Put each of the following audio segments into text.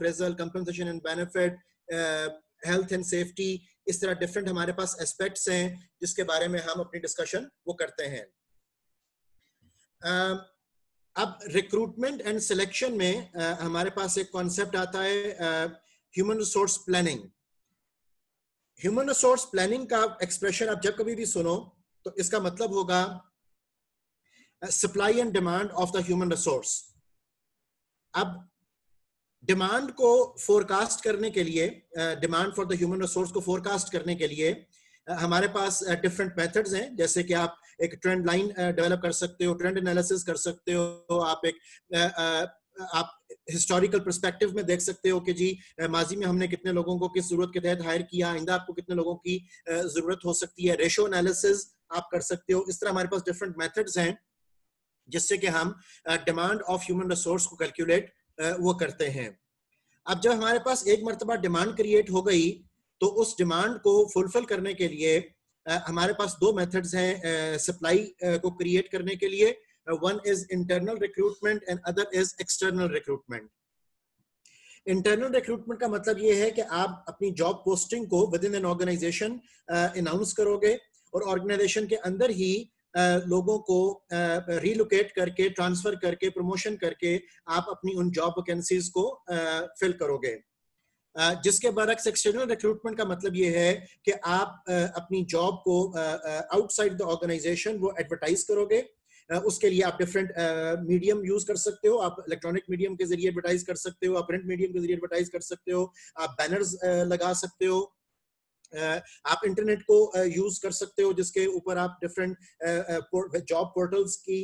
Appraisal, compensation and benefit, health and safety, इस तरह different हमारे पास एस्पेक्ट्स हैं जिसके बारे में हम अपनी डिस्कशन वो करते हैं। अब रिक्रूटमेंट एंड सिलेक्शन में हमारे पास एक कॉन्सेप्ट आता है human resource planning. Human resource planning का एक्सप्रेशन आप जब कभी भी सुनो तो इसका मतलब होगा supply and demand of the human resource. अब डिमांड को फोरकास्ट करने के लिए, demand for the human resource को फोरकास्ट करने के लिए हमारे पास डिफरेंट मेथड्स हैं, जैसे कि आप एक ट्रेंड लाइन डेवलप कर सकते हो, ट्रेंड एनालिसिस कर सकते हो, आप हिस्टोरिकल पर्सपेक्टिव में देख सकते हो कि जी माजी में हमने कितने लोगों को किस जरूरत के तहत हायर किया, आइंदा आपको कितने लोगों की जरूरत हो सकती है, रेशो एनालिसिस आप कर सकते हो। इस तरह हमारे पास डिफरेंट मेथड्स हैं जिससे कि हम डिमांड ऑफ ह्यूमन रिसोर्स को कैलकुलेट वो करते हैं। अब जब हमारे पास एक मर्तबा डिमांड क्रिएट हो गई तो उस डिमांड को फुलफिल करने के लिए हमारे पास दो मेथड्स हैं सप्लाई को क्रिएट करने के लिए। One is internal recruitment and other is external recruitment. Internal recruitment का मतलब ये है कि आप अपनी जॉब पोस्टिंग को within an organisation announce करोगे और ऑर्गेनाइजेशन के अंदर ही लोगों को रिलोकेट करके, ट्रांसफर करके, प्रमोशन करके आप अपनी उन जॉब वैकेंसीज को फिल करोगे। जिसके बरक्स एक्सटर्नल रिक्रूटमेंट का मतलब ये है कि आप अपनी जॉब को आउटसाइड द ऑर्गेनाइजेशन वो एडवर्टाइज करोगे। उसके लिए आप डिफरेंट मीडियम यूज कर सकते हो, आप इलेक्ट्रॉनिक मीडियम के जरिए एडवर्टाइज कर सकते हो, आप प्रिंट मीडियम के जरिए एडवर्टाइज कर सकते हो, आप बैनर्स लगा सकते हो, आप इंटरनेट को यूज कर सकते हो जिसके ऊपर आप डिफरेंट जॉब पोर्टल्स की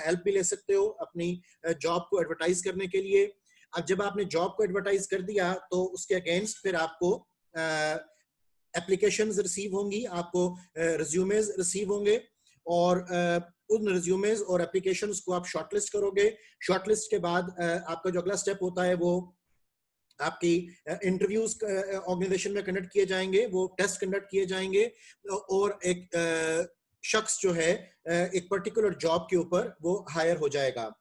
हेल्प भी ले सकते हो अपनी जॉब को एडवर्टाइज करने के लिए। अब जब आपने जॉब को एडवर्टाइज कर दिया तो उसके अगेंस्ट फिर आपको एप्लीकेशंस रिसीव होंगी, आपको रिज्यूमेज रिसीव होंगे और उन रिज्यूमेज और एप्लीकेशंस को आप शॉर्टलिस्ट करोगे। शॉर्टलिस्ट के बाद आपका जो अगला स्टेप होता है वो आपकी इंटरव्यूज ऑर्गेनाइजेशन में कंडक्ट किए जाएंगे, वो टेस्ट कंडक्ट किए जाएंगे और एक शख्स जो है एक पर्टिकुलर जॉब के ऊपर वो हायर हो जाएगा।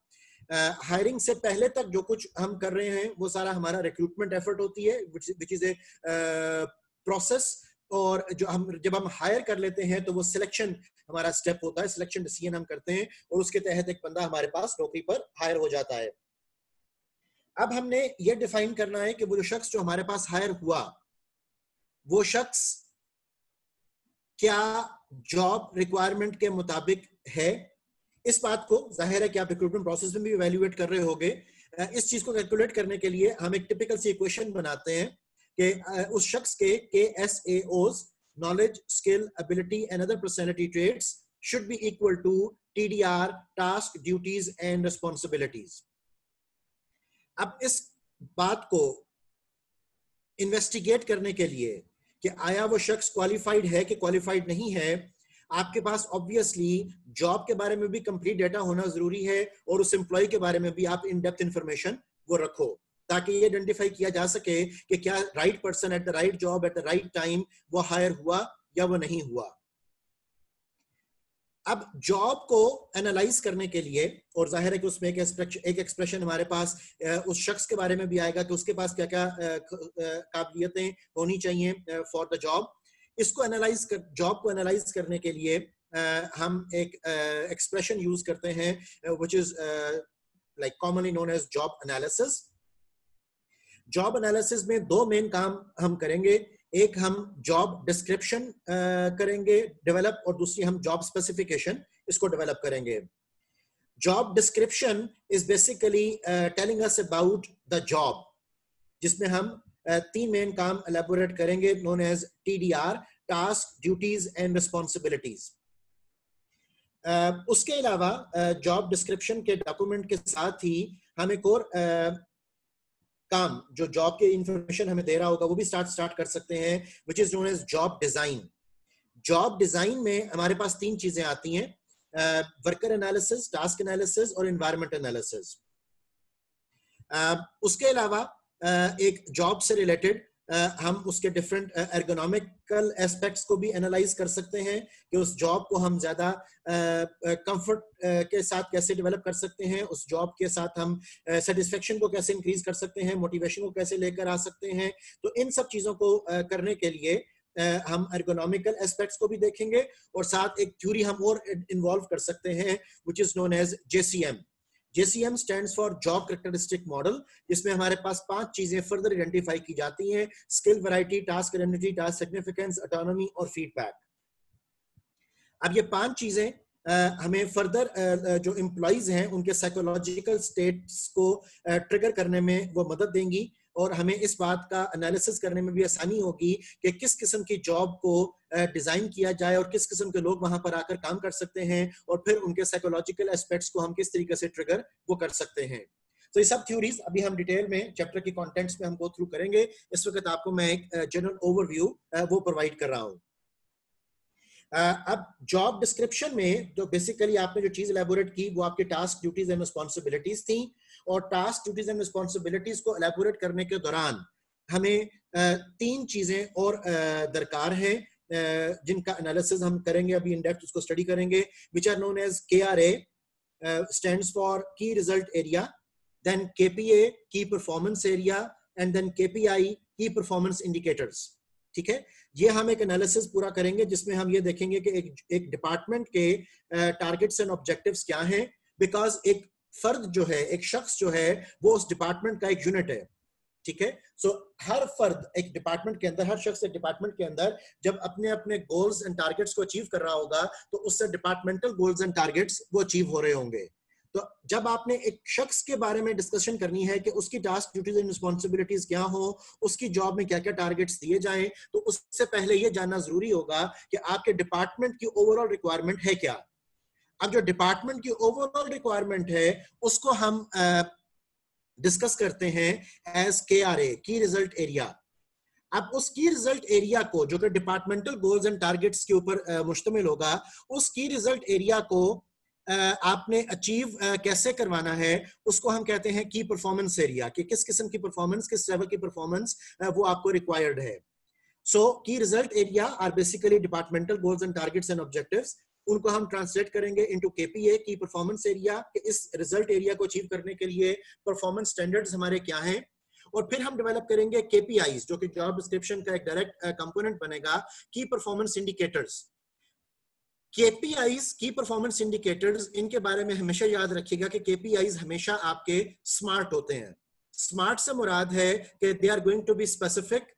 हायरिंग से पहले तक जो कुछ हम कर रहे हैं वो सारा हमारा रिक्रूटमेंट एफर्ट होती है विच इज ए प्रोसेस, और जब हम हायर कर लेते हैं तो वो सिलेक्शन हमारा स्टेप होता है, सिलेक्शन डिसीजन हम करते हैं और उसके तहत एक बंदा हमारे पास नौकरी पर हायर हो जाता है। अब हमने ये डिफाइन करना है कि वो जो शख्स जो हमारे पास हायर हुआ वो शख्स क्या जॉब रिक्वायरमेंट के मुताबिक है। इस बात को जाहिर है कि आप रिक्रूटमेंट प्रोसेस में भी इवैल्यूएट कर रहे होगे। इस चीज को कैलकुलेट करने के लिए हम एक टिपिकल सी इक्वेशन बनाते हैं कि उस शख्स के KSAOs, knowledge, skill, ability and other personality traits should be equal to TDR, task, duties and responsibilities. अब इस बात को इन्वेस्टिगेट करने के लिए कि आया वो शख्स क्वालिफाइड है कि क्वालिफाइड नहीं है, आपके पास ऑब्वियसली जॉब के बारे में भी कंप्लीट डेटा होना जरूरी है और उस एम्प्लॉय के बारे में भी आप इन डेप्थ इंफॉर्मेशन वो रखो ताकि ये आइडेंटिफाई किया जा सके कि क्या right person at the right job at the right time वो हायर हुआ या वो नहीं हुआ। अब जॉब को एनालाइज करने के लिए, और जाहिर है कि उसमें एक एक्सप्रेशन हमारे पास उस शख्स के बारे में भी आएगा कि उसके पास क्या क्या काबिलियतें होनी चाहिए फॉर द जॉब। इसको जॉब को एनालाइज करने के लिए हम एक एक्सप्रेशन यूज करते हैं which is like commonly known as job analysis. Job analysis में दो मेन काम हम करेंगे, एक हम जॉब डिस्क्रिप्शन करेंगे डेवलप और दूसरी हम जॉब स्पेसिफिकेशन इसको डेवलप करेंगे। Job description is basically telling us about the job, जिसमें हम तीन मेन काम एलैबोरेट करेंगे known as TDR, task, duties and responsibilities. उसके अलावा जॉब डिस्क्रिप्शन के डॉक्यूमेंट के साथ ही हम एक और काम जो जॉब के इंफॉर्मेशन हमें दे रहा होगा वो भी स्टार्ट कर सकते हैं, which is known as job design. Job design में हमारे पास तीन चीजें आती हैं, वर्कर एनालिसिस, टास्क एनालिसिस और एनवायरनमेंट एनालिसिस। उसके अलावा एक जॉब से रिलेटेड हम उसके डिफरेंट एर्गोनॉमिकल एस्पेक्ट्स को भी एनालाइज कर सकते हैं कि उस जॉब को हम ज्यादा कंफर्ट के साथ कैसे डेवलप कर सकते हैं, उस जॉब के साथ हम सेटिस्फेक्शन को कैसे इंक्रीज कर सकते हैं, मोटिवेशन को कैसे लेकर आ सकते हैं। तो इन सब चीजों को करने के लिए हम एर्गोनॉमिकल एस्पेक्ट्स को भी देखेंगे और साथ एक थ्योरी हम और इन्वॉल्व कर सकते हैं which is known as JCM। JCM stands for Job Characteristic Model, जिसमें हमारे पास 5 चीजें फर्दर आइडेंटिफाई की जाती हैं: skill, variety, task identity, task significance, autonomy और फीडबैक। अब ये 5 चीजें हमें फर्दर जो एम्प्लॉइज हैं उनके साइकोलॉजिकल स्टेट्स को ट्रिगर करने में वो मदद देंगी और हमें इस बात का एनालिसिस करने में भी आसानी होगी कि किस किस्म की जॉब को डिजाइन किया जाए और किस किस्म के लोग वहां पर आकर काम कर सकते हैं और फिर उनके साइकोलॉजिकल एस्पेक्ट्स को हम किस तरीके से ट्रिगर वो कर सकते हैं। तो ये सब थ्योरीज अभी हम डिटेल में चैप्टर के कंटेंट्स में हम गो थ्रू करेंगे। इस वक्त आपको मैं एक जनरल ओवरव्यू वो प्रोवाइड कर रहा हूँ। अब जॉब डिस्क्रिप्शन में जो बेसिकली आपने जो चीज एलैबोरेट की वो आपके टास्क, ड्यूटीज एंड रिस्पॉन्सिबिलिटीज थी और टास्क, ड्यूटीज एंड रिस्पॉन्सिबिलिटीज को एलैबोरेट करने के दौरान हमें 3 चीजें और दरकार है जिनका एनालिसिस हम करेंगे, अभी इन डेप्थ उसको स्टडी करेंगे, which are known as KRA stands for key result area, then KPA key performance area and then KPI key performance indicators. ठीक है, ये हम एक एनालिसिस पूरा करेंगे जिसमें हम ये देखेंगे कि एक डिपार्टमेंट के टारगेट्स एंड ऑब्जेक्टिव्स क्या हैं, बिकॉज एक फर्द जो है, एक शख्स जो है वो उस डिपार्टमेंट का एक यूनिट है। ठीक है, सो हर फर्द एक डिपार्टमेंट के अंदर, हर शख्स एक डिपार्टमेंट के अंदर जब अपने अपने गोल्स एंड टारगेट्स को अचीव कर रहा होगा तो उससे डिपार्टमेंटल गोल्स एंड टारगेट्स वो अचीव हो रहे होंगे। तो जब आपने एक शख्स के बारे में डिस्कशन करनी है कि उसकी टास्क, ड्यूटीज एंड रिस्पॉन्सिबिलिटीज क्या हो, उसकी जॉब में क्या क्या टारगेट्स दिए जाएं, तो उससे पहले यह जानना जरूरी होगा कि आपके डिपार्टमेंट की ओवरऑल रिक्वायरमेंट है क्या। अब जो डिपार्टमेंट की ओवरऑल रिक्वायरमेंट है उसको हम डिस्कस करते हैं एज KRA, की रिजल्ट एरिया। अब उस की रिजल्ट एरिया को, जो कि डिपार्टमेंटल गोल्स एंड टारगेट्स के ऊपर मुश्तमिल होगा, उस की रिजल्ट एरिया को आपने अचीव कैसे करवाना है, उसको हम कहते हैं की परफॉर्मेंस एरिया, कि किस किस्म की परफॉर्मेंस, किस लेवल की परफॉर्मेंस वो आपको रिक्वायर्ड है। So key result area are basically departmental goals and targets and objectives. उनको हम ट्रांसलेट करेंगे into KPA, key performance area, कि इस रिजल्ट एरिया को अचीव करने के लिए परफॉर्मेंस स्टैंडर्ड्स हमारे क्या हैं। और फिर हम डेवलप करेंगे KPIs, जो कि जॉब डिस्क्रिप्शन का एक डायरेक्ट कंपोनेंट बनेगा, की परफॉर्मेंस इंडिकेटर्स। KPIs, की परफॉर्मेंस इंडिकेटर्स, इनके बारे में हमेशा याद रखिएगा कि KPIs हमेशा आपके स्मार्ट होते हैं। स्मार्ट से मुराद है कि they are going to be specific,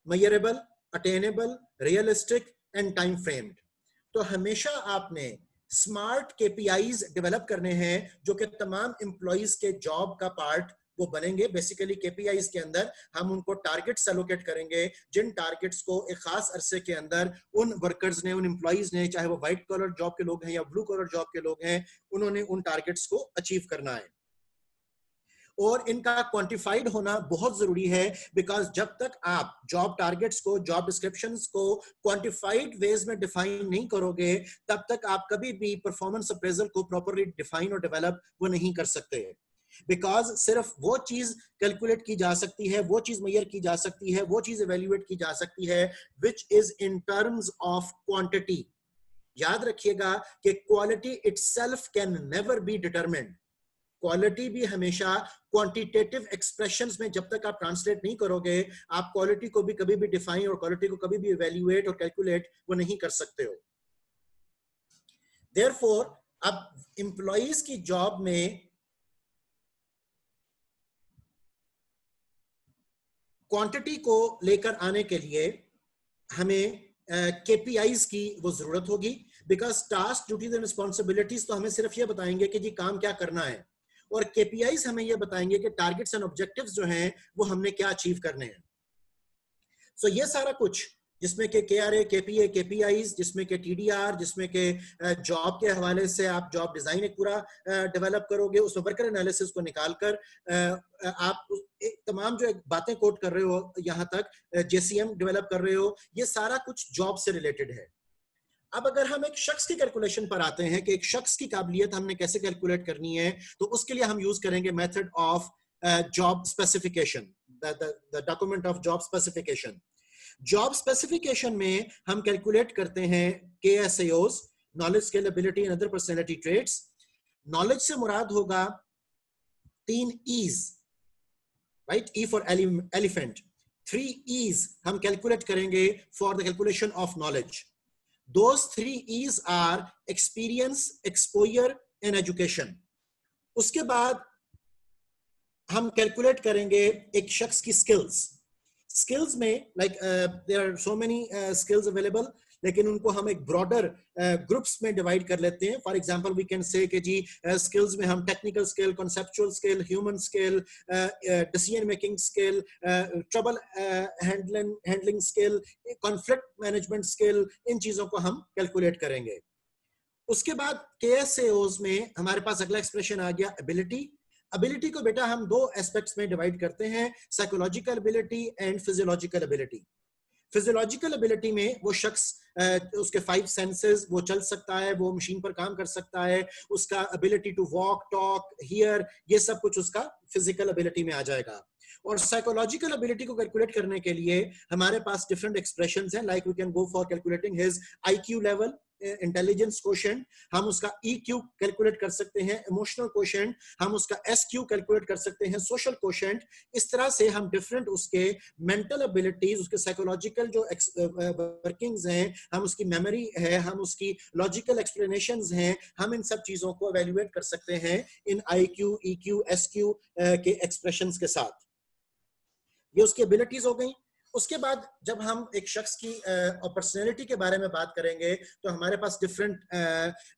measurable, attainable, realistic and time framed. तो हमेशा आपने स्मार्ट KPIs डेवलप करने हैं जो कि तमाम एम्प्लॉइज के जॉब का पार्ट वो बनेंगे। बेसिकली KPIs के अंदर हम उनको टारगेट्स एलोकेट करेंगे, जिन टारगेट्स को एक खास अरसे के अंदर उन वर्कर्स ने, उन एम्प्लॉइज ने, चाहे वो व्हाइट कॉलर जॉब के लोग हैं या ब्लू कॉलर जॉब के लोग हैं, उन्होंने उन टारगेट्स को अचीव करना है। और इनका क्वांटिफाइड होना बहुत जरूरी है, बिकॉज जब तक आप जॉब टारगेट्स को, जॉब डिस्क्रिप्शंस को क्वांटिफाइड वेज में डिफाइन नहीं करोगे, तब तक आप कभी भी परफॉर्मेंस अप्रेजल को प्रॉपरली डिफाइन और डेवलप वो नहीं कर सकते। बिकॉज सिर्फ वो चीज कैलकुलेट की जा सकती है, वो चीज मेजर की जा सकती है, वो चीज इवेल्युएट की जा सकती है which is in terms of quantity. याद रखिएगा कि quality itself can never be determined. Quality भी हमेशा क्वांटिटेटिव एक्सप्रेशंस में जब तक आप ट्रांसलेट नहीं करोगे, आप क्वालिटी को भी कभी भी डिफाइन और क्वालिटी को कभी भी इवेल्युएट और कैलकुलेट वो नहीं कर सकते हो। देयरफॉर अब एम्प्लॉइज की जॉब में क्वांटिटी को लेकर आने के लिए हमें KPIs की वो जरूरत होगी, because task, duties and responsibilities तो हमें सिर्फ ये बताएंगे कि जी काम क्या करना है, और KPIs हमें ये बताएंगे कि टारगेट्स एंड ऑब्जेक्टिव्स जो हैं वो हमने क्या अचीव करने हैं। सो ये सारा कुछ जिसमें के KRA, KPA, KPIs, जिसमें के TDR, जिसमें के जॉब के हवाले से आप जॉब डिजाइन एक पूरा डेवलप करोगे, उसमें वर्कर एनालिसिस को निकालकर आप तमाम जो बातें कोट कर रहे हो, यहाँ तक JCM डेवलप कर रहे हो, ये सारा कुछ जॉब से रिलेटेड है। अब अगर हम एक शख्स की कैलकुलेशन पर आते हैं कि एक शख्स की काबिलियत हमने कैसे कैलकुलेट करनी है, तो उसके लिए हम यूज करेंगे method of job specification. The document of job specification. Job specification में हम कैलकुलेट करते हैं KSAOs, knowledge, skill, ability and other personality traits. Knowledge से मुराद होगा 3 E's, right? E for elephant. 3 E's हम कैलकुलेट करेंगे for the calculation of knowledge. Those 3 E's are experience, exposure and education. उसके बाद हम कैलकुलेट करेंगे एक शख्स की स्किल्स। स्किल्स में there are so many skills available, लेकिन उनको हम एक ब्रॉडर ग्रुप्स में डिवाइड कर लेते हैं। For example we can say कि जी स्किल्स में हम technical skill, conceptual skill, human skill, decision making skill, trouble handling skill, conflict management skill, इन चीजों को हम कैलकुलेट करेंगे। उसके बाद KSAOs में हमारे पास अगला एक्सप्रेशन आ गया एबिलिटी। एबिलिटी को बेटा हम 2 एस्पेक्ट्स में डिवाइड करते हैं, psychological ability and physiological ability. Physiological ability में वो शख्स उसके 5 सेंसेस, वो चल सकता है, वो मशीन पर काम कर सकता है, उसका ability to walk, talk, hear, ये सब कुछ उसका फिजिकल एबिलिटी में आ जाएगा। और साइकोलॉजिकल एबिलिटी को कैलकुलेट करने के लिए हमारे पास डिफरेंट एक्सप्रेशंस हैं, like we can go for calculating his IQ level, intelligence quotient, हम उसका EQ कैलकुलेट कर सकते हैं, इमोशनल क्वोशेंट, हम उसका SQ कैलकुलेट कर सकते हैं, सोशल क्वोशेंट। इस तरह से हम डिफरेंट उसके मेंटल एबिलिटीज, उसके साइकोलॉजिकल जो वर्किंग्स हैं, हम उसकी मेमोरी है, हम उसकी लॉजिकल एक्सप्लेनेशंस हैं, हम इन सब चीजों को एवेल्युएट कर सकते हैं इन IQ, EQ, SQ के एक्सप्रेशंस के साथ। ये उसकी एबिलिटीज हो गई। उसके बाद जब हम एक शख्स की पर्सनैलिटी के बारे में बात करेंगे तो हमारे पास डिफरेंट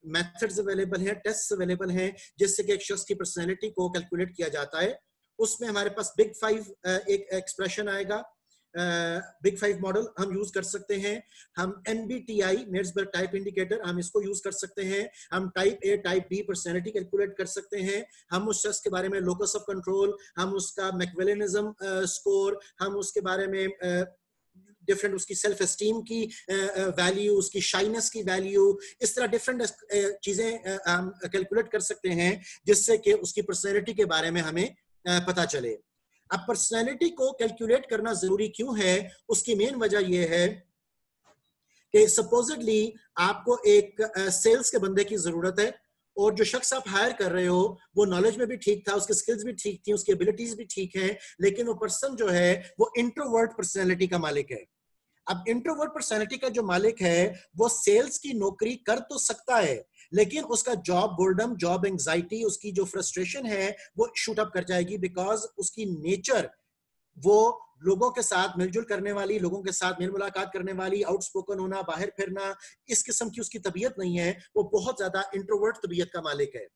मेथड्स अवेलेबल हैं, टेस्ट अवेलेबल हैं, जिससे कि एक शख्स की पर्सनैलिटी को कैलकुलेट किया जाता है। उसमें हमारे पास बिग 5 एक एक्सप्रेशन आएगा, बिग 5 मॉडल हम यूज कर सकते हैं। हम MBTI, मेयर्सबर्ग टाइप इंडिकेटर, हम इसको यूज कर सकते हैं। हम type A, type B personality calculate कर सकते हैं। हम उस शख्स के बारे में लोकस ऑफ कंट्रोल, हम उसका मैकवेलिनिज्म स्कोर, हम उसके बारे में डिफरेंट उसकी सेल्फ एस्टीम की वैल्यू, उसकी शाइनेस की वैल्यू, इस तरह डिफरेंट चीजें हम कैलकुलेट कर सकते हैं, जिससे कि उसकी पर्सनैलिटी के बारे में हमें पता चले। अब पर्सनैलिटी को कैलकुलेट करना जरूरी क्यों है? उसकी मेन वजह यह है कि सपोजिटली आपको एक सेल्स के बंदे की जरूरत है, और जो शख्स आप हायर कर रहे हो वो नॉलेज में भी ठीक था, उसकी स्किल्स भी ठीक थी, उसकी एबिलिटीज भी ठीक है, लेकिन वो पर्सन जो है वो इंट्रोवर्ट पर्सनैलिटी का मालिक है। अब इंट्रोवर्ट पर्सनैलिटी का जो मालिक है वो सेल्स की नौकरी कर तो सकता है, लेकिन उसका जॉब बोर्डम, जॉब एंजाइटी, उसकी जो फ्रस्ट्रेशन है वो शूट अप कर जाएगी, बिकॉज उसकी नेचर वो लोगों के साथ मिलजुल करने वाली, लोगों के साथ मेल मुलाकात करने वाली, आउटस्पोकन होना, बाहर फिरना, इस किस्म की उसकी तबीयत नहीं है, वो बहुत ज्यादा इंट्रोवर्ट तबीयत का मालिक है।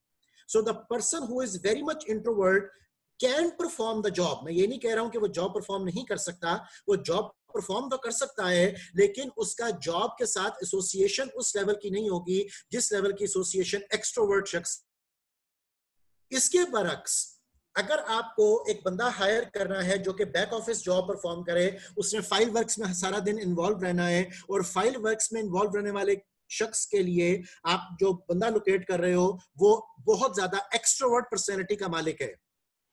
So the person who is very much introvert can perform the job. मैं ये नहीं कह रहा हूं कि वो जॉब परफॉर्म नहीं कर सकता, वो जॉब परफॉर्म तो कर सकता है, लेकिन उसका जॉब के साथ एसोसिएशन उस लेवल की नहीं होगी जिस लेवल की एसोसिएशन एक्सट्रोवर्ट शख्स। इसके बरक्स अगर आपको एक बंदा हायर करना है जो कि बैक ऑफिस जॉब परफॉर्म करे, उसने फाइल वर्क्स में सारा दिन इन्वॉल्व रहना है, और फाइल वर्क्स में इन्वॉल्व रहने वाले शख्स के लिए आप जो बंदा लोकेट कर रहे हो वो बहुत ज्यादा एक्सट्रोवर्ट पर्सनैलिटी का मालिक है,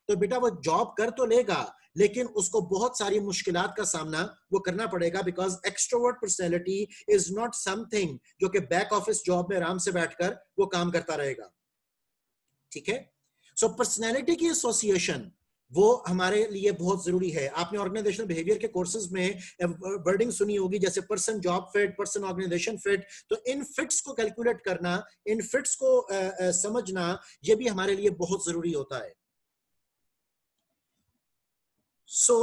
तो बेटा वो जॉब कर तो लेगा, लेकिन उसको बहुत सारी मुश्किलात का सामना वो करना पड़ेगा, because extrovert personality is not something जो कि बैक ऑफिस जॉब में आराम से बैठकर वो काम करता रहेगा। ठीक है, सो पर्सनैलिटी की एसोसिएशन वो हमारे लिए बहुत जरूरी है। आपने ऑर्गेनाइजेशनल बिहेवियर के कोर्सेज में वर्डिंग सुनी होगी, जैसे person job fit, person organisation fit. तो इन फिट्स को कैलकुलेट करना, इन फिट्स को समझना, ये भी हमारे लिए बहुत जरूरी होता है। सो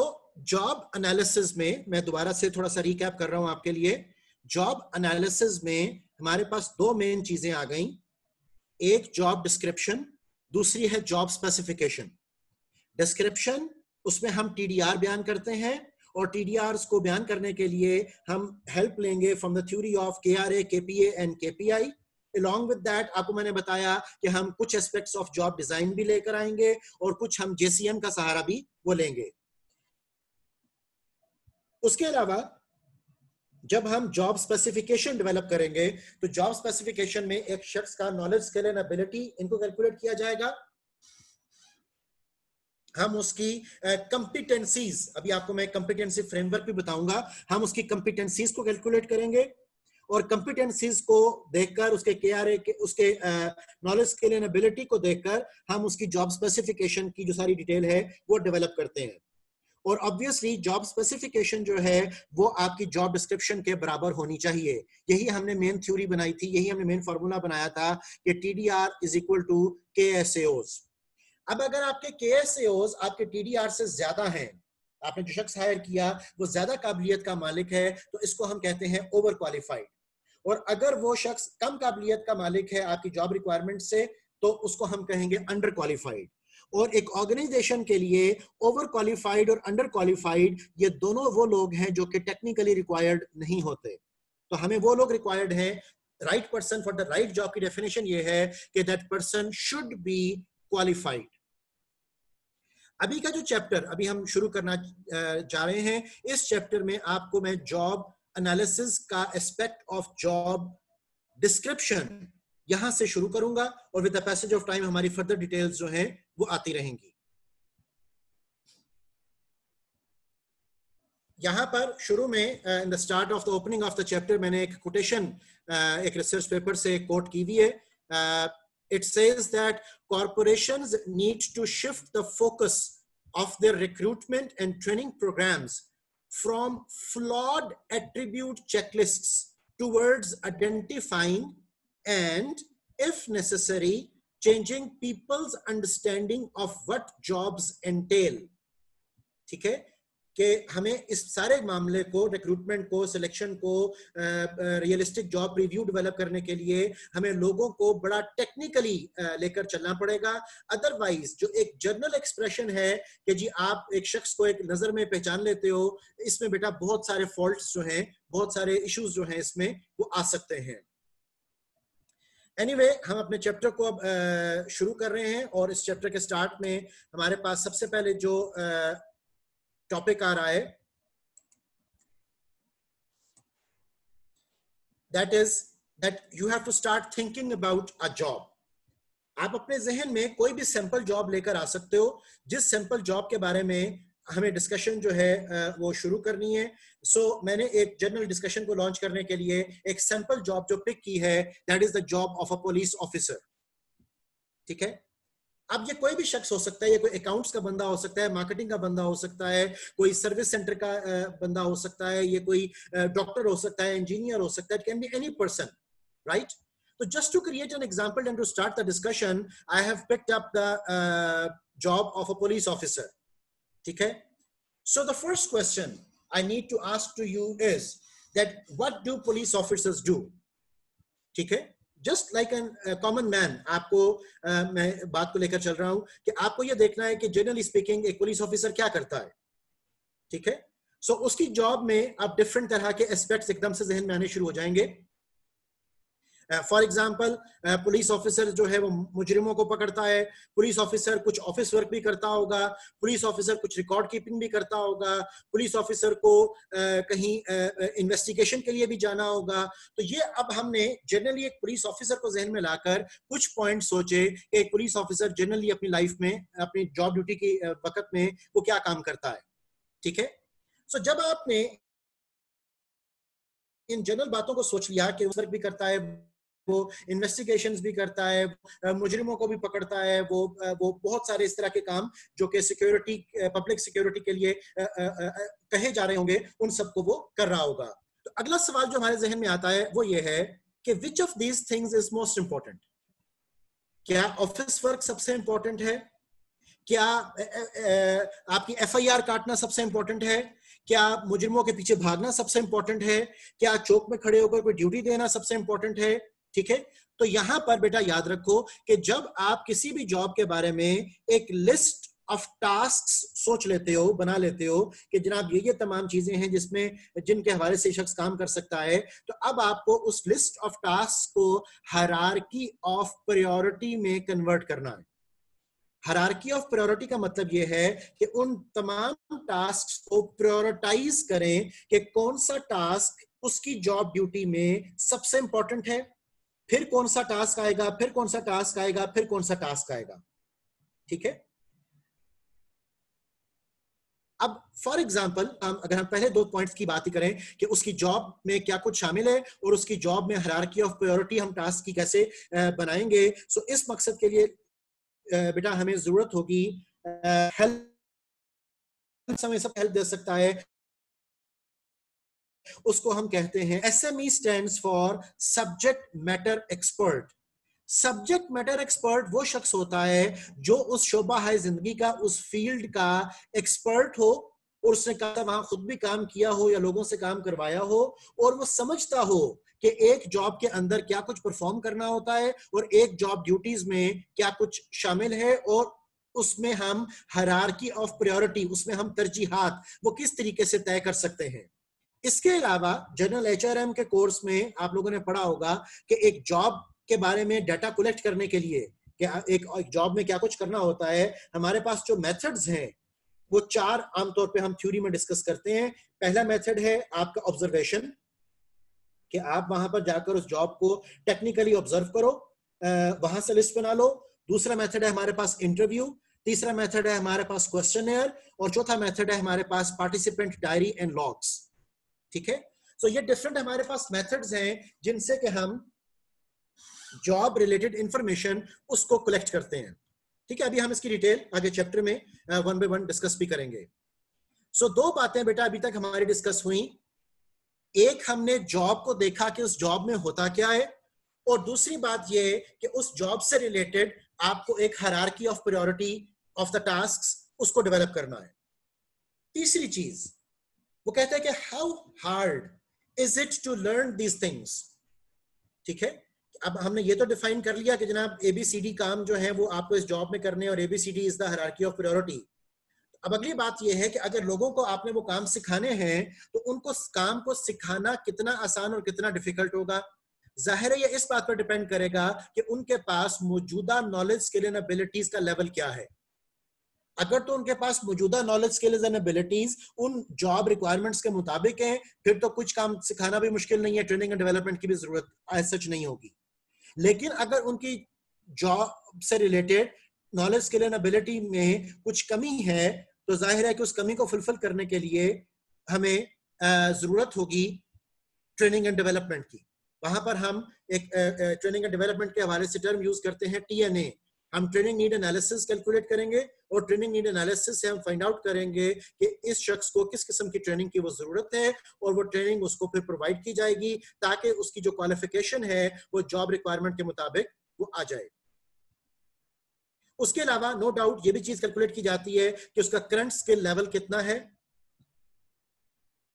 जॉब एनालिसिस में मैं दोबारा से थोड़ा सा रिकैप कर रहा हूं आपके लिए। जॉब एनालिसिस में हमारे पास 2 मेन चीजें आ गई, एक जॉब डिस्क्रिप्शन, दूसरी है जॉब स्पेसिफिकेशन। डिस्क्रिप्शन, उसमें हम TDR बयान करते हैं, और TDRs को बयान करने के लिए हम हेल्प लेंगे from the theory of KRA, KPA and KPI। Along with that, आपको मैंने बताया कि हम कुछ एस्पेक्ट्स ऑफ जॉब डिजाइन भी लेकर आएंगे, और कुछ हम JCM का सहारा भी वो लेंगे। उसके अलावा जब हम जॉब स्पेसिफिकेशन डेवलप करेंगे तो जॉब स्पेसिफिकेशन में एक शख्स का नॉलेज, स्किल एंड एबिलिटी, इनको कैलकुलेट किया जाएगा। हम उसकी कंपिटेंसीज, अभी आपको मैं कंपिटेंसी फ्रेमवर्क भी बताऊंगा, हम उसकी कंपिटेंसीज को कैलकुलेट करेंगे और कंपिटेंसीज को देखकर उसके केआरए के उसके नॉलेज स्किल एंड एबिलिटी को देखकर हम उसकी जॉब स्पेसिफिकेशन की जो सारी डिटेल है वो डेवलप करते हैं। और ऑब्वियसली जॉब स्पेसिफिकेशन जो है वो आपकी जॉब डिस्क्रिप्शन के बराबर होनी चाहिए। यही हमने मेन थ्योरी बनाई थी, यही हमने मेन फार्मूला बनाया था कि TDR is equal to KSAOs। अब अगर आपके KSAOs आपके TDR से ज्यादा हैं, आपने जो शख्स हायर किया वो ज्यादा काबिलियत का मालिक है, तो इसको हम कहते हैं ओवर क्वालिफाइड। और अगर वो शख्स कम काबिलियत का मालिक है आपकी जॉब रिक्वायरमेंट से, तो उसको हम कहेंगे अंडर क्वालिफाइड। और एक ऑर्गेनाइजेशन के लिए ओवर क्वालिफाइड और अंडर क्वालिफाइड ये दोनों वो लोग हैं जो कि टेक्निकली रिक्वायर्ड नहीं होते। तो हमें वो लोग रिक्वायर्ड हैं, right person for the right job की डेफिनेशन ये है कि that person should be qualified. अभी का जो चैप्टर अभी हम शुरू करना जा रहे हैं, इस चैप्टर में आपको मैं जॉब एनालिसिस का एस्पेक्ट ऑफ जॉब डिस्क्रिप्शन यहां से शुरू करूंगा और with the passage of time हमारी फर्दर डिटेल्स जो हैं वो आती रहेंगी। यहां पर शुरू में in the start of the opening of the chapter मैंने एक कोटेशन एक रिसर्च पेपर से कोट की हुई है। It says that corporations need to shift the focus of their recruitment and training programs from flawed attribute checklists towards identifying and, if necessary, changing people's understanding of what jobs entail. ठीक है कि हमें इस सारे मामले को, recruitment को, selection को, रियलिस्टिक जॉब रिव्यू डेवलप करने के लिए हमें लोगों को बड़ा टेक्निकली लेकर चलना पड़ेगा। अदरवाइज जो एक जर्नल एक्सप्रेशन है कि जी आप एक शख्स को एक नजर में पहचान लेते हो, इसमें बेटा बहुत सारे फॉल्ट्स जो हैं, बहुत सारे इश्यूज जो हैं इसमें वो आ सकते हैं। एनीवे, हम अपने चैप्टर को अब शुरू कर रहे हैं और इस चैप्टर के स्टार्ट में हमारे पास सबसे पहले जो टॉपिक आ रहा है, that is that you have to start thinking about a job. आप अपने जहन में कोई भी सैंपल जॉब लेकर आ सकते हो, जिस सैंपल जॉब के बारे में हमें डिस्कशन जो है वो शुरू करनी है। सो मैंने एक जनरल डिस्कशन को लॉन्च करने के लिए एक सैंपल जॉब जो पिक की है, that is the job of a police officer. ठीक है, अब ये कोई भी शख्स हो सकता है, ये कोई अकाउंट्स का बंदा हो सकता है, मार्केटिंग का बंदा हो सकता है, कोई सर्विस सेंटर का बंदा हो सकता है, ये कोई डॉक्टर हो सकता है, इंजीनियर हो सकता है, it can be any person, right? So just to create an example and to start the discussion, I have picked up the job of a police officer. ठीक है? So the first question I need to ask to you is that what do police officers do? ठीक है? Just like a common man, आपको मैं बात को लेकर चल रहा हूं कि आपको ये देखना है कि जनरली स्पीकिंग एक पुलिस ऑफिसर क्या करता है। ठीक है? सो उसकी जॉब में आप डिफरेंट तरह के एस्पेक्ट्स एकदम से जहन में आने शुरू हो जाएंगे। फॉर एग्जाम्पल, पुलिस ऑफिसर जो है वो मुजरिमों को पकड़ता है, पुलिस ऑफिसर कुछ ऑफिस वर्क भी करता होगा, पुलिस ऑफिसर कुछ रिकॉर्ड कीपिंग भी करता होगा, पुलिस ऑफिसर को कहीं इन्वेस्टिगेशन के लिए भी जाना होगा। तो ये अब हमने जनरली एक पुलिस ऑफिसर को जहन में लाकर कुछ पॉइंट सोचे कि एक पुलिस ऑफिसर जनरली अपनी लाइफ में, अपनी जॉब ड्यूटी के वक्त में वो क्या काम करता है। ठीक है, सो जब आपने इन जनरल बातों को सोच लिया कि वर्क भी करता है, वो इन्वेस्टिगेशंस भी करता है, मुजरिमों को भी पकड़ता है, वो बहुत सारे इस तरह के काम जो कि सिक्योरिटी, पब्लिक सिक्योरिटी के लिए कहे जा रहे होंगे, उन सबको वो कर रहा होगा। तो अगला सवाल जो हमारे जहन में आता है वो ये है कि which of these things is most important? क्या ऑफिस वर्क सबसे इंपॉर्टेंट है? क्या आपकी FIR काटना सबसे इंपॉर्टेंट है? क्या मुजरिमों के पीछे भागना सबसे इंपॉर्टेंट है? क्या चौक में खड़े होकर कोई ड्यूटी देना सबसे इंपॉर्टेंट है? ठीक है, तो यहां पर बेटा याद रखो कि जब आप किसी भी जॉब के बारे में एक लिस्ट ऑफ टास्क्स सोच लेते हो, बना लेते हो कि जनाब ये तमाम चीजें हैं जिसमें, जिनके हवाले से शख्स काम कर सकता है, तो अब आपको उस लिस्ट ऑफ टास्क को हायरार्की ऑफ प्रायोरिटी में कन्वर्ट करना है। हायरार्की ऑफ प्रायोरिटी का मतलब यह है कि उन तमाम टास्क को प्रायोरिटाइज करें कि कौन सा टास्क उसकी जॉब ड्यूटी में सबसे इंपॉर्टेंट है, फिर कौन सा टास्क आएगा, फिर कौन सा टास्क आएगा, फिर कौन सा टास्क आएगा। ठीक है, अब फॉर एग्जाम्पल अगर हम पहले 2 पॉइंट्स की बात करें कि उसकी जॉब में क्या कुछ शामिल है और उसकी जॉब में हायरार्की ऑफ प्रायोरिटी हम टास्क की कैसे बनाएंगे, सो इस मकसद के लिए बेटा हमें जरूरत होगी हेल्प, हमें सब हेल्प दे सकता है, उसको हम कहते हैं SME stands for subject matter expert. Subject matter expert वो शख्स होता है जो उस शोबा है जिंदगी का, उस फील्ड का एक्सपर्ट हो और उसने वहां खुद भी काम किया हो या लोगों से काम करवाया हो और वो समझता हो कि एक जॉब के अंदर क्या कुछ परफॉर्म करना होता है और एक जॉब ड्यूटीज में क्या कुछ शामिल है और उसमें हम हायरार्की ऑफ प्रायोरिटी, उसमें हम तरजीहात वो किस तरीके से तय कर सकते हैं। इसके अलावा जनरल HRM के कोर्स में आप लोगों ने पढ़ा होगा कि एक जॉब के बारे में डाटा कलेक्ट करने के लिए कि एक जॉब में क्या कुछ करना होता है, हमारे पास जो मेथड्स हैं वो 4 आमतौर पे हम थ्योरी में डिस्कस करते हैं। पहला मेथड है आपका ऑब्जर्वेशन, कि आप वहां पर जाकर उस जॉब को टेक्निकली ऑब्जर्व करो, वहां से लिस्ट बना लो। दूसरा मेथड है हमारे पास इंटरव्यू, तीसरा मेथड है हमारे पास क्वेश्चनर और चौथा मेथड है हमारे पास पार्टिसिपेंट डायरी एंड लॉग्स। ठीक है, सो ये डिफरेंट हमारे पास मेथड्स हैं जिनसे कि हम जॉब रिलेटेड इंफॉर्मेशन उसको कलेक्ट करते हैं। ठीक है, अभी हम इसकी डिटेल आगे चैप्टर में 1 बाय 1 डिस्कस भी करेंगे। सो 2 बातें बेटा अभी तक हमारी डिस्कस हुई। एक, हमने जॉब को देखा कि उस जॉब में होता क्या है, और दूसरी बात यह कि उस जॉब से रिलेटेड आपको एक hierarchy of priority of the tasks उसको डेवलप करना है। तीसरी चीज वो कहता है कि how hard is it to learn these things. ठीक है, अब हमने ये तो डिफाइन कर लिया कि जनाब ABCD काम जो है वो आपको इस जॉब में करने और ABCD is the hierarchy of priority. अब अगली बात यह है कि अगर लोगों को आपने वो काम सिखाने हैं तो उनको काम को सिखाना कितना आसान और कितना डिफिकल्ट होगा। जाहिर है ये इस बात पर डिपेंड करेगा कि उनके पास मौजूदा नॉलेज स्किल एंड एबिलिटीज का लेवल क्या है। अगर तो उनके पास मौजूदा नॉलेज स्किल्स एंड एबिलिटीज उन जॉब रिक्वायरमेंट्स के मुताबिक हैं, फिर तो कुछ काम सिखाना भी मुश्किल नहीं है, ट्रेनिंग एंड डेवलपमेंट की भी जरूरत एज सच नहीं होगी। लेकिन अगर उनकी जॉब से related knowledge skill and ability में कुछ कमी है तो जाहिर है कि उस कमी को फुलफिल करने के लिए हमें जरूरत होगी ट्रेनिंग एंड डेवलपमेंट की। वहां पर हम एक ट्रेनिंग एंड डेवलपमेंट के हवाले से टर्म यूज करते हैं TNA। हम ट्रेनिंग नीड एनालिसिस कैलकुलेट करेंगे और ट्रेनिंग नीड एनालिसिस से हम फाइंड आउट करेंगे कि इस शख्स को किस किस्म की ट्रेनिंग की वो जरूरत है और वो ट्रेनिंग उसको फिर प्रोवाइड की जाएगी ताकि उसकी जो क्वालिफिकेशन है वो जॉब रिक्वायरमेंट के मुताबिक वो आ जाए। उसके अलावा नो डाउट ये भी चीज कैलकुलेट की जाती है कि उसका करंट स्किल लेवल कितना है।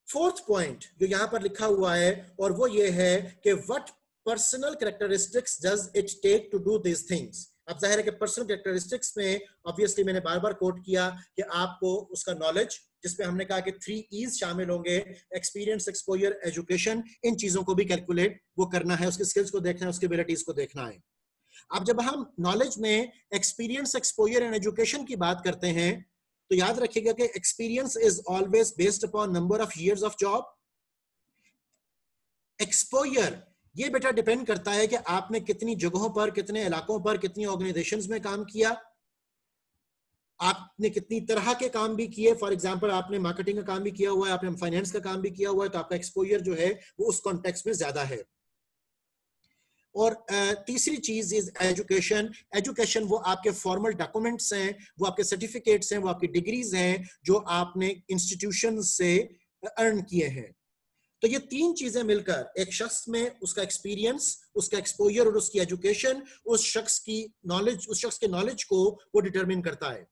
फोर्थ पॉइंट जो यहां पर लिखा हुआ है और वो ये है कि what personal characteristics does it take to do this things. अब जाहिर है कि पर्सनल कैरेक्टरिस्टिक्स में ऑब्वियसली मैंने बार बार कोट किया कि आपको उसका नॉलेज, जिसपे हमने कहा कि 3 E's शामिल होंगे, एक्सपीरियंस, एक्सपोजर, एजुकेशन, इन चीजों को भी कैलकुलेट वो करना है, उसकी स्किल्स को देखना है, उसकी एबिलिटीज को देखना है। अब जब हम नॉलेज में एक्सपीरियंस, एक्सपोजर एंड एजुकेशन की बात करते हैं तो याद रखिएगा कि experience is always based upon number of years of job. Exposure ये बेटा डिपेंड करता है कि आपने कितनी जगहों पर, कितने इलाकों पर, कितनी ऑर्गेनाइजेशंस में काम किया, आपने कितनी तरह के काम भी किए। फॉर एग्जांपल आपने मार्केटिंग का काम भी किया हुआ है, आपने फाइनेंस का काम भी किया हुआ है, तो आपका एक्सपोजर जो है वो उस कॉन्टेक्स्ट में ज्यादा है। और तीसरी चीज इज एजुकेशन। एजुकेशन वो आपके फॉर्मल डॉक्यूमेंट्स हैं, वो आपके सर्टिफिकेट्स हैं, वो आपकी डिग्रीज हैं जो आपने इंस्टीट्यूशन से अर्न किए हैं। तो ये 3 चीजें मिलकर एक शख्स में उसका एक्सपीरियंस, उसका एक्सपोजर और उसकी एजुकेशन उस शख्स की नॉलेज, उस शख्स के नॉलेज को वो डिटरमिन करता है।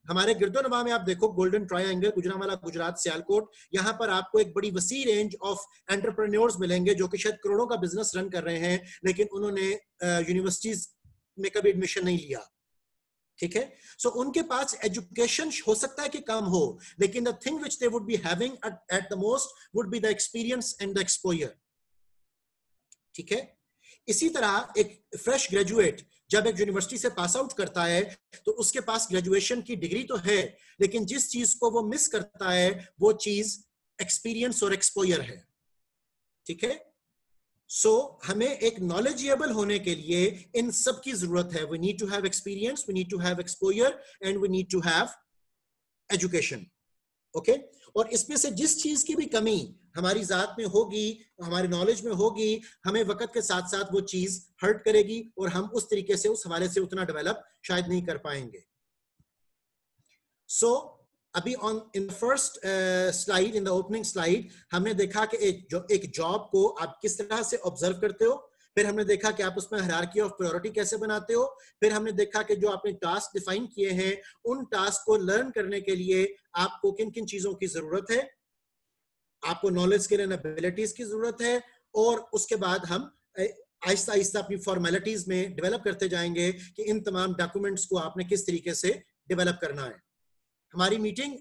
हमारे गिरदोनवा में आप देखो गोल्डन ट्रायंगल, गुजरांवाला, गुजरात, सियालकोट, यहाँ पर आपको एक बड़ी वसी रेंज ऑफ एंटरप्रेन्योर्स मिलेंगे जो कि शायद करोड़ों का बिजनेस रन कर रहे हैं लेकिन उन्होंने यूनिवर्सिटीज में कभी एडमिशन नहीं लिया। ठीक है, सो उनके पास एजुकेशन हो सकता है कि कम हो लेकिन the thing which they would be having at the most would be the experience and the exposure. ठीक है, इसी तरह एक फ्रेश ग्रेजुएट जब एक यूनिवर्सिटी से पास आउट करता है तो उसके पास ग्रेजुएशन की डिग्री तो है लेकिन जिस चीज को वो मिस करता है वो चीज एक्सपीरियंस और एक्सपोजर है। ठीक है, सो हमें एक नॉलेजेबल होने के लिए इन सब की जरूरत है। We need to have experience, we need to have exposure and we need to have education. Okay और इसमें से जिस चीज की भी कमी हमारी जात में होगी, हमारे नॉलेज में होगी, हमें वक्त के साथ साथ वो चीज हर्ट करेगी और हम उस तरीके से उस हवाले से उतना डेवलप शायद नहीं कर पाएंगे। सो अभी on in first slide, in the opening slide, हमने देखा कि एक जॉब को आप किस तरह से ऑब्जर्व करते हो, फिर हमने देखा कि आप उसमें हायरार्की ऑफ प्रायोरिटी कैसे बनाते हो, फिर हमने देखा कि जो आपने टास्क डिफाइन किए हैं उन टास्क को लर्न करने के लिए आपको किन किन चीजों की जरूरत है, आपको नॉलेज स्किल एंड एबिलिटीज की जरूरत है, और उसके बाद हम आहिस्ता आहिस्ता अपनी फॉर्मेलिटीज में डेवलप करते जाएंगे कि इन तमाम डॉक्यूमेंट्स को आपने किस तरीके से डेवलप करना है। हमारी मीटिंग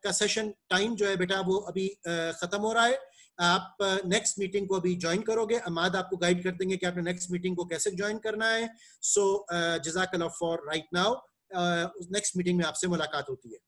का सेशन टाइम जो है बेटा वो अभी खत्म हो रहा है। आप नेक्स्ट मीटिंग को अभी ज्वाइन करोगे, अमाद आपको गाइड कर देंगे कि आपने नेक्स्ट मीटिंग को कैसे ज्वाइन करना है। सो जज़ाकल्लाह for right now, next meeting में आपसे मुलाकात होती है।